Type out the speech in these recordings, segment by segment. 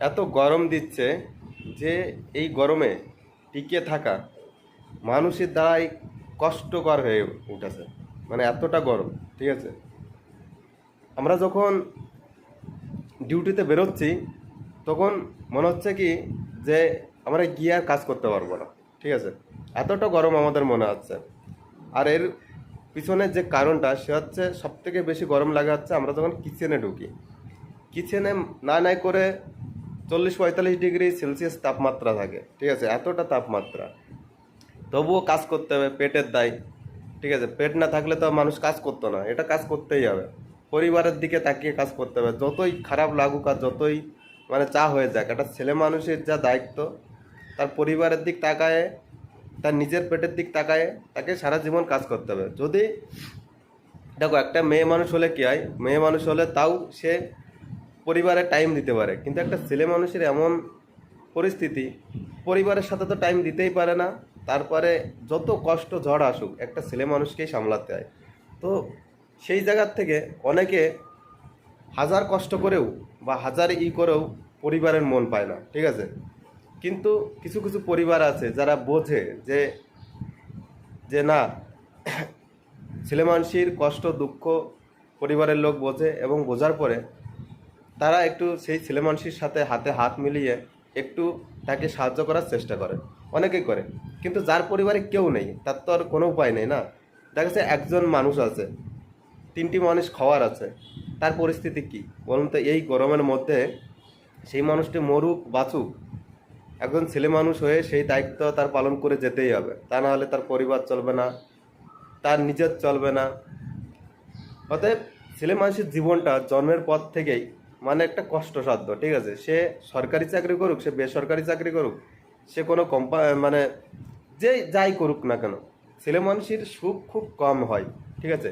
এত গরম দিচ্ছে যে এই গরমে টিকে থাকা মানুষের দ্বারাই কষ্টকর হয়ে উঠেছে। মানে এতটা গরম, ঠিক আছে। আমরা যখন ডিউটিতে বেরোচ্ছি তখন মনে হচ্ছে কি যে আমরা গিয়ে আর কাজ করতে পারবো না, ঠিক আছে। এতটা গরম আমাদের মনে হচ্ছে। আর এর পিছনে যে কারণটা সে হচ্ছে, সব থেকে বেশি গরম লাগে হচ্ছে আমরা যখন কিচেনে ঢুকি। কিচেনে নাই করে 40-45 ডিগ্রি সেলসিয়াস তাপমাত্রা থাকে, ঠিক আছে। এতটা তাপমাত্রা, তবুও কাজ করতে হবে পেটের দায়, ঠিক আছে। পেট না থাকলে তো মানুষ কাজ করতো না, এটা কাজ করতেই হবে। পরিবারের দিকে তাকিয়ে কাজ করতে হবে, যতই খারাপ লাগুক আর যতই চা হয়ে যাক, একটা ছেলে মানুষের যা দায়িত্ব, তার পরিবারের দিক তাকায়, তার নিজের পেটের দিক তাকায় তাকে সারা জীবন কাজ করতে হবে। যদি দেখো, একটা মেয়ে মানুষ হলে কি হয়, মেয়ে মানুষ হলে তাও সে পরিবারে টাইম দিতে পারে, কিন্তু একটা ছেলে মানুষের এমন পরিস্থিতি, পরিবারের সাথে তো টাইম দিতেই পারে না। তারপরে যত কষ্ট ঝড় আসুক একটা ছেলে মানুষকেই সামলাতে হয়। তো সেই জায়গার থেকে অনেকে হাজার কষ্ট করেও বা হাজার করেও পরিবারের মন পায় না, ঠিক আছে। কিন্তু কিছু কিছু পরিবার আছে যারা বোঝে যে যে না, ছেলে মানুষের কষ্ট দুঃখ পরিবারের লোক বোঝে, এবং বোঝার পরে তারা একটু সেই ছেলে মানুষের সাথে হাতে হাত মিলিয়ে একটু তাকে সাহায্য করার চেষ্টা করে। অনেকেই করে। কিন্তু যার পরিবারে কেউ নেই, তার তো আর কোনো উপায় নেই না। দেখা যাচ্ছে একজন মানুষ আছে, 3টি মানুষ খাওয়ার আছে, তার পরিস্থিতি কি বলুন তো? এই গরমের মধ্যে সেই মানুষটি মরুক বাঁচুক, একজন ছেলে মানুষ হয়ে সেই দায়িত্ব তার পালন করে যেতেই হবে, তা না হলে তার পরিবার চলবে না, তার নিজের চলবে না। অতএব ছেলে মানুষের জীবনটা জন্মের পর থেকেই একটা কষ্টসাধ্য, ঠিক আছে। সে সরকারি চাকরি করুক, সে বেসরকারি চাকরি করুক, সে কোনো যে যাই করুক না কেন, ছেলে মানুষের সুখ খুব কম হয়, ঠিক আছে।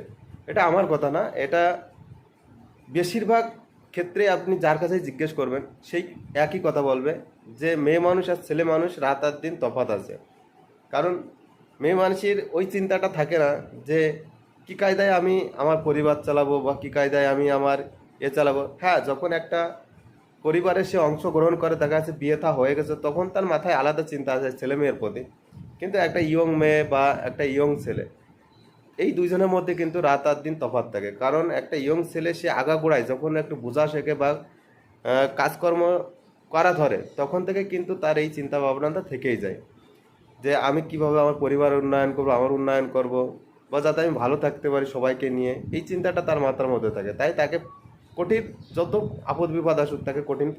এটা আমার কথা না, এটা বেশিরভাগ ক্ষেত্রে আপনি যার কাছে জিজ্ঞেস করবেন সেই একই কথা বলবে, যে মেয়ে মানুষ আর ছেলে মানুষ রাত আর দিন তফাৎ আছে। কারণ মেয়ে মানুষের ওই চিন্তাটা থাকে না যে কী কায়দায় আমি আমার পরিবার চালাবো বা কী কায়দায় আমি আমার চালাবো। হ্যাঁ, যখন একটা পরিবারে সে অংশগ্রহণ করে, দেখা যাচ্ছে বিয়ে থা হয়ে গেছে, তখন তার মাথায় আলাদা চিন্তা আছে ছেলে মেয়ের প্রতি। কিন্তু একটা ইয়ং মেয়ে বা একটা ইয়ং ছেলে, এই দুইজনের মধ্যে কিন্তু রাত আর দিন তফাৎ থাকে। কারণ একটা ইয়ং ছেলে সে আগাগোড়ায় যখন একটু বোঝা শেখে বা কাজকর্ম করা ধরে, তখন থেকে কিন্তু তার এই চিন্তা ভাবনাটা থেকেই যায় যে আমি কিভাবে আমার পরিবার উন্নয়ন করবো, আমার উন্নয়ন করব, বা যাতে আমি ভালো থাকতে পারি সবাইকে নিয়ে, এই চিন্তাটা তার মাথার মধ্যে থাকে। তাই তাকে কঠিন, যত আপদ বিপদ আসুক তাকে কঠিন